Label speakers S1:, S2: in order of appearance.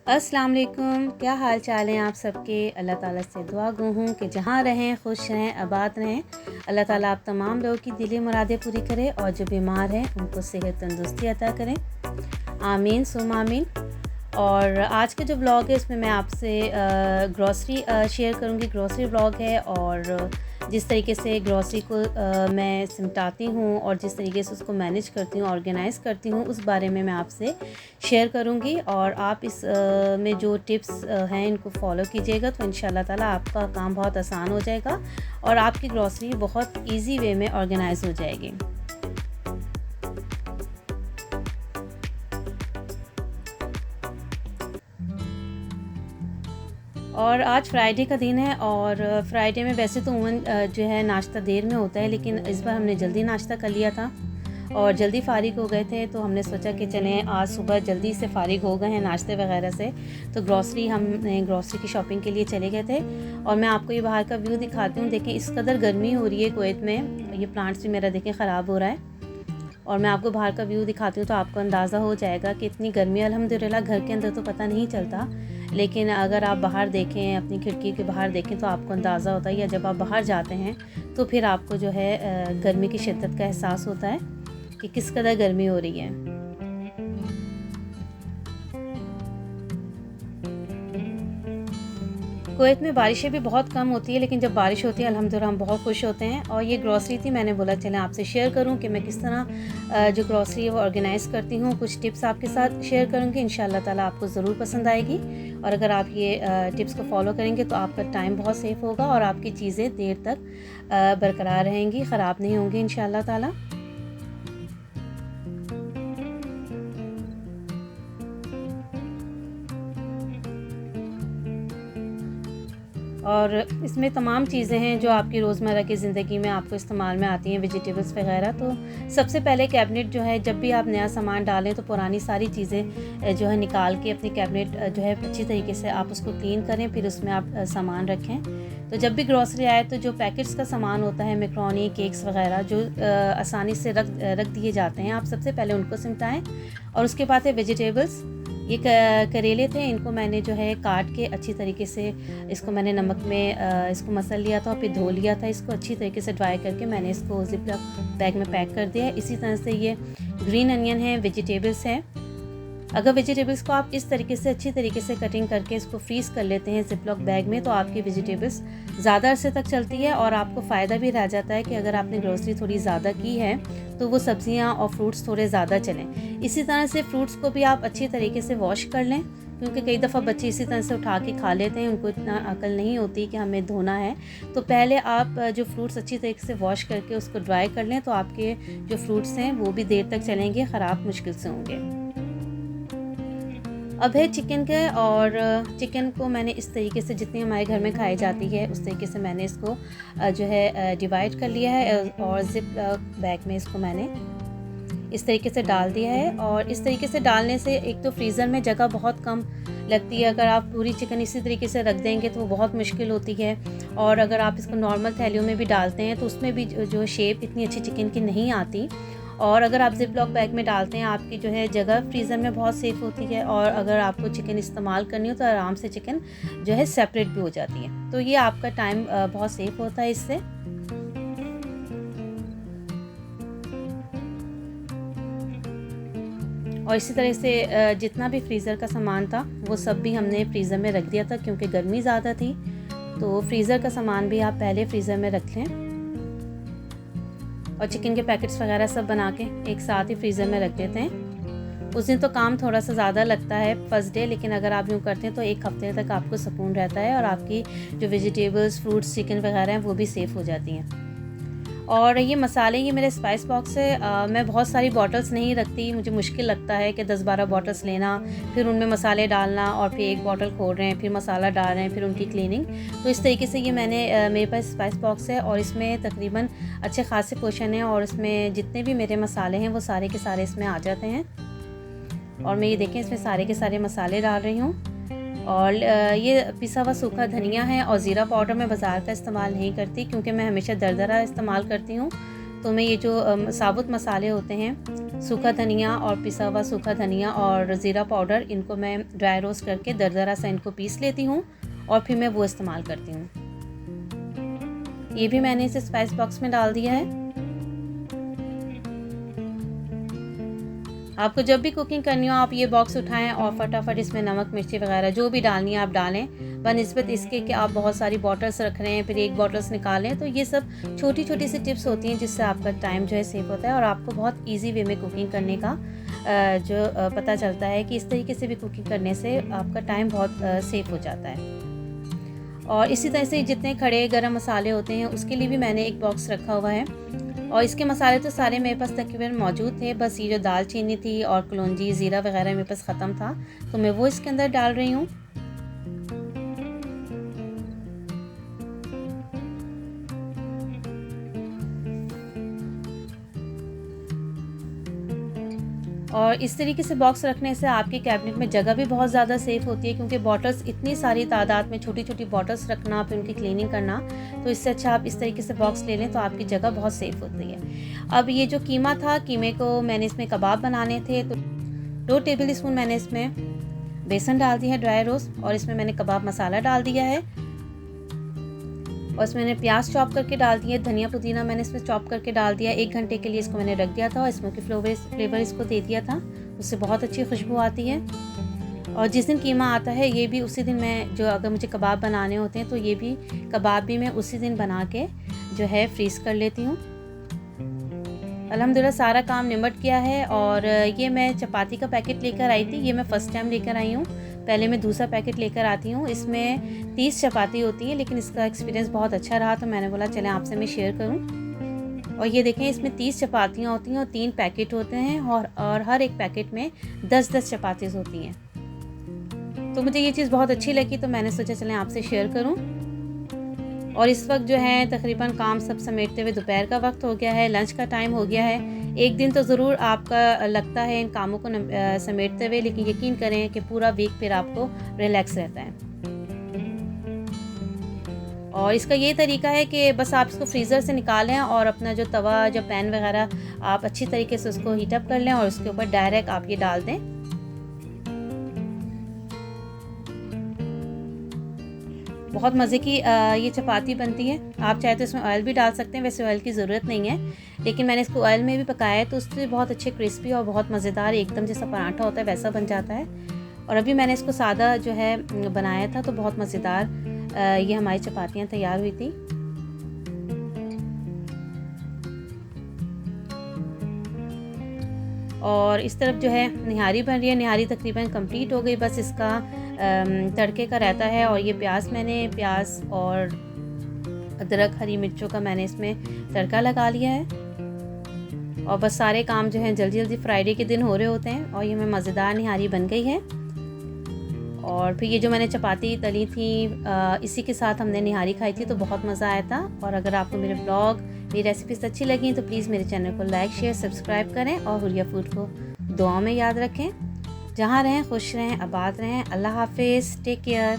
S1: अस्सलाम वालेकुम, क्या हाल चाल हैं आप सबके। अल्लाह ताला से दुआ गो हूँ कि जहाँ रहें खुश रहें आबाद रहें। अल्लाह ताला आप तमाम लोगों की दिली मुरादें पूरी करे और जो बीमार हैं उनको सेहत तंदुरुस्ती अता करें। आमीन सुम आमीन। और आज के जो ब्लॉग है उसमें मैं आपसे ग्रॉसरी शेयर करूँगी। ग्रॉसरी ब्लॉग है और जिस तरीके से ग्रॉसरी को मैं सिमटाती हूँ और जिस तरीके से उसको मैनेज करती हूँ, ऑर्गेनाइज़ करती हूँ, उस बारे में मैं आपसे शेयर करूँगी। और आप इस में जो टिप्स हैं इनको फॉलो कीजिएगा तो इंशाल्लाह ताला आपका काम बहुत आसान हो जाएगा और आपकी ग्रॉसरी बहुत ईजी वे में ऑर्गेनाइज़ हो जाएगी। और आज फ्राइडे का दिन है और फ्राइडे में वैसे तो उमन जो है नाश्ता देर में होता है, लेकिन इस बार हमने जल्दी नाश्ता कर लिया था और जल्दी फ़ारिग हो गए थे, तो हमने सोचा कि चलें आज सुबह जल्दी से फ़ारिग हो गए हैं नाश्ते वगैरह से, तो हमने ग्रॉसरी की शॉपिंग के लिए चले गए थे। और मैं आपको ये बाहर का व्यू दिखाती हूँ। देखें इस कदर गर्मी हो रही है कुवैत में, ये प्लांट्स भी मेरा देखें ख़राब हो रहा है। और मैं आपको बाहर का व्यू दिखाती हूँ तो आपको अंदाज़ा हो जाएगा कि इतनी गर्मी अल्हम्दुलिल्लाह। घर के अंदर तो पता नहीं चलता, लेकिन अगर आप बाहर देखें, अपनी खिड़की के बाहर देखें तो आपको अंदाज़ा होता है, या जब आप बाहर जाते हैं तो फिर आपको जो है गर्मी की शिद्दत का एहसास होता है कि किस कदर गर्मी हो रही है। कुवैत में बारिशें भी बहुत कम होती है, लेकिन जब बारिश होती है अल्हम्दुलिल्लाह हम बहुत खुश होते हैं। और ये ग्रॉसरी थी, मैंने बोला चलें आपसे शेयर करूं कि मैं किस तरह जो ग्रॉसरी है वो ऑर्गेनाइज़ करती हूँ। कुछ टिप्स आपके साथ शेयर करूँगी, इंशाल्लाह ताला आपको ज़रूर पसंद आएगी। और अगर आप ये टिप्स को फॉलो करेंगे तो आपका टाइम बहुत सेफ़ होगा और आपकी चीज़ें देर तक बरकरार रहेंगी, ख़राब नहीं होंगी इंशाल्लाह ताला। और इसमें तमाम चीज़ें हैं जो आपकी रोज़मर्रा की ज़िंदगी में आपको इस्तेमाल में आती हैं, वेजिटेबल्स वगैरह। तो सबसे पहले कैबिनेट जो है, जब भी आप नया सामान डालें तो पुरानी सारी चीज़ें जो है निकाल के अपनी कैबिनेट जो है अच्छी तरीके से आप उसको क्लीन करें, फिर उसमें आप सामान रखें। तो जब भी ग्रॉसरी आए तो जो पैकेट्स का सामान होता है, मैक्रोनी, केक्स वगैरह जो आसानी से रख दिए जाते हैं, आप सबसे पहले उनको सिमटाएँ। और उसके बाद है वेजिटेबल्स। ये करेले थे, इनको मैंने जो है काट के अच्छी तरीके से इसको मैंने नमक में इसको मसल लिया था और फिर धो लिया था। इसको अच्छी तरीके से ड्राई करके मैंने इसको ज़िप-लॉक बैग में पैक कर दिया है। इसी तरह से ये ग्रीन अनियन है, वेजिटेबल्स हैं। अगर वेजिटेबल्स को आप इस तरीके से अच्छी तरीके से कटिंग करके इसको फ्रीज़ कर लेते हैं ज़िप-लॉक बैग में, तो आपकी वेजिटेबल्स ज़्यादा अरसे तक चलती है और आपको फ़ायदा भी रह जाता है कि अगर आपने ग्रोसरी थोड़ी ज़्यादा की है तो वो सब्ज़ियाँ और फ्रूट्स थोड़े ज़्यादा चलें। इसी तरह से फ्रूट्स को भी आप अच्छी तरीके से वॉश कर लें, क्योंकि कई दफ़ा बच्चे इसी तरह से उठा के खा लेते हैं, उनको इतना अकल नहीं होती कि हमें धोना है। तो पहले आप जो फ्रूट्स अच्छी तरीके से वॉश करके उसको ड्राई कर लें, तो आपके जो फ्रूट्स हैं वो भी देर तक चलेंगे, ख़राब मुश्किल से होंगे। अब है चिकन के, और चिकन को मैंने इस तरीके से जितनी हमारे घर में खाई जाती है उस तरीके से मैंने इसको जो है डिवाइड कर लिया है और ज़िप बैग में इसको मैंने इस तरीके से डाल दिया है। और इस तरीके से डालने से एक तो फ्रीज़र में जगह बहुत कम लगती है। अगर आप पूरी चिकन इसी तरीके से रख देंगे तो वो बहुत मुश्किल होती है, और अगर आप इसको नॉर्मल थैलियों में भी डालते हैं तो उसमें भी जो शेप इतनी अच्छी चिकन की नहीं आती। और अगर आप ज़िप-लॉक बैग में डालते हैं, आपकी जो है जगह फ्रीज़र में बहुत सेफ़ होती है, और अगर आपको चिकन इस्तेमाल करनी हो तो आराम से चिकन जो है सेपरेट भी हो जाती है। तो ये आपका टाइम बहुत सेफ़ होता है इससे। और इसी तरह से जितना भी फ्रीज़र का सामान था वो सब भी हमने फ्रीज़र में रख दिया था, क्योंकि गर्मी ज़्यादा थी। तो फ्रीज़र का सामान भी आप पहले फ्रीज़र में रख लें, और चिकन के पैकेट्स वगैरह सब बना के एक साथ ही फ्रीज़र में रख देते हैं। उस दिन तो काम थोड़ा सा ज़्यादा लगता है फर्स्ट डे, लेकिन अगर आप यूँ करते हैं तो एक हफ्ते तक आपको सुकून रहता है और आपकी जो वेजिटेबल्स, फ्रूट्स, चिकन वगैरह हैं वो भी सेफ़ हो जाती हैं। और ये मसाले, ये मेरे स्पाइस बॉक्स है। मैं बहुत सारी बॉटल्स नहीं रखती, मुझे मुश्किल लगता है कि 10-12 बॉटल्स लेना, फिर उनमें मसाले डालना, और फिर एक बॉटल खोल रहे हैं, फिर मसाला डाल रहे हैं, फिर उनकी क्लीनिंग। तो इस तरीके से ये मेरे पास स्पाइस बॉक्स है और इसमें तकरीबन अच्छे खासे पोर्शन है, और इसमें जितने भी मेरे मसाले हैं वो सारे के सारे इसमें आ जाते हैं। और मैं ये देखें इसमें सारे के सारे मसाले डाल रही हूँ। और ये पिसा हुआ सूखा धनिया है, और ज़ीरा पाउडर मैं बाज़ार का इस्तेमाल नहीं करती, क्योंकि मैं हमेशा दरदरा इस्तेमाल करती हूँ। तो मैं ये जो साबुत मसाले होते हैं सूखा धनिया और पिसा हुआ सूखा धनिया और ज़ीरा पाउडर, इनको मैं ड्राई रोस्ट करके दरदरा सा इनको पीस लेती हूँ और फिर मैं वो इस्तेमाल करती हूँ। ये भी मैंने इसे स्पाइस बॉक्स में डाल दिया है। आपको जब भी कुकिंग करनी हो आप ये बॉक्स उठाएं और फटाफट इसमें नमक मिर्ची वगैरह जो भी डालनी है आप डालें, बनिस्बत इसके कि आप बहुत सारी बॉटल्स रख रहे हैं फिर एक बॉटल्स निकालें। तो ये सब छोटी छोटी सी टिप्स होती हैं जिससे आपका टाइम जो है सेव होता है और आपको बहुत ईजी वे में कुकिंग करने का जो पता चलता है कि इस तरीके से भी कुकिंग करने से आपका टाइम बहुत सेव हो जाता है। और इसी तरह से जितने खड़े गरम मसाले होते हैं उसके लिए भी मैंने एक बॉक्स रखा हुआ है और इसके मसाले तो सारे मेरे पास तकरीबन मौजूद थे। बस ये जो दालचीनी थी और कलौंजी ज़ीरा वगैरह मेरे पास ख़त्म था तो मैं वो इसके अंदर डाल रही हूँ। और इस तरीके से बॉक्स रखने से आपके कैबिनेट में जगह भी बहुत ज़्यादा सेफ होती है, क्योंकि बॉटल्स इतनी सारी तादाद में छोटी छोटी बॉटल्स रखना फिर उनकी क्लीनिंग करना, तो इससे अच्छा आप इस तरीके से बॉक्स ले लें तो आपकी जगह बहुत सेफ होती है। अब ये जो कीमा था, कीमे को मैंने इसमें कबाब बनाने थे तो 2 टेबल स्पून मैंने इसमें बेसन डाल दिया है ड्राई रोस्ट और इसमें मैंने कबाब मसाला डाल दिया है और इसमें मैंने प्याज चॉप करके डाल दिया, धनिया पुदीना मैंने इसमें चॉप करके डाल दिया। 1 घंटे के लिए इसको मैंने रख दिया था और स्मोकी फ्लेवर इसको दे दिया था, उससे बहुत अच्छी खुशबू आती है। और जिस दिन कीमा आता है ये भी उसी दिन मैं जो अगर मुझे कबाब बनाने होते हैं तो ये भी कबाब भी मैं उसी दिन बना के जो है फ्रीज कर लेती हूँ। अल्हम्दुलिल्लाह सारा काम निमट गया है। और ये मैं चपाती का पैकेट लेकर आई थी, ये मैं फ़र्स्ट टाइम लेकर आई हूँ, पहले मैं दूसरा पैकेट लेकर आती हूँ। इसमें 30 चपाती होती है लेकिन इसका एक्सपीरियंस बहुत अच्छा रहा तो मैंने बोला चलें आपसे मैं शेयर करूँ। और ये देखें इसमें 30 चपातियाँ होती हैं और 3 पैकेट होते हैं और हर एक पैकेट में 10-10 चपातीज़ होती हैं। तो मुझे ये चीज़ बहुत अच्छी लगी तो मैंने सोचा चलें आपसे शेयर करूँ। और इस वक्त जो है तकरीबन काम सब समेटते हुए दोपहर का वक्त हो गया है, लंच का टाइम हो गया है। एक दिन तो ज़रूर आपका लगता है इन कामों को समेटते हुए, लेकिन यकीन करें कि पूरा वीक फिर आपको रिलैक्स रहता है। और इसका ये तरीका है कि बस आप इसको फ्रीज़र से निकालें और अपना जो तवा जो पैन वगैरह आप अच्छी तरीके से उसको हीटअप कर लें और उसके ऊपर डायरेक्ट आप ये डाल दें। बहुत मज़े की ये चपाती बनती है। आप चाहे तो इसमें ऑयल भी डाल सकते हैं, वैसे ऑयल की ज़रूरत नहीं है, लेकिन मैंने इसको ऑयल में भी पकाया है तो उससे बहुत अच्छे क्रिस्पी और बहुत मज़ेदार एकदम जैसा पराठा होता है वैसा बन जाता है। और अभी मैंने इसको सादा जो है बनाया था तो बहुत मज़ेदार ये हमारी चपातियाँ तैयार हुई थी। और इस तरफ जो है निहारी बन रही है, निहारी तकरीबन कंप्लीट हो गई, बस इसका तड़के का रहता है। और ये प्याज और अदरक हरी मिर्चों का मैंने इसमें तड़का लगा लिया है। और बस सारे काम जो हैं जल्दी जल्दी फ्राइडे के दिन हो रहे होते हैं। और ये में मज़ेदार निहारी बन गई है। और फिर ये जो मैंने चपाती तली थी इसी के साथ हमने निहारी खाई थी तो बहुत मज़ा आया था। और अगर आपको मेरे ब्लॉग मेरी रेसिपीज़ अच्छी लगी तो प्लीज़ मेरे चैनल को लाइक शेयर सब्सक्राइब करें और हुरिया फूड को दुआओं में याद रखें। जहाँ रहें खुश रहें, आबाद रहें। अल्लाह हाफिज़, टेक केयर।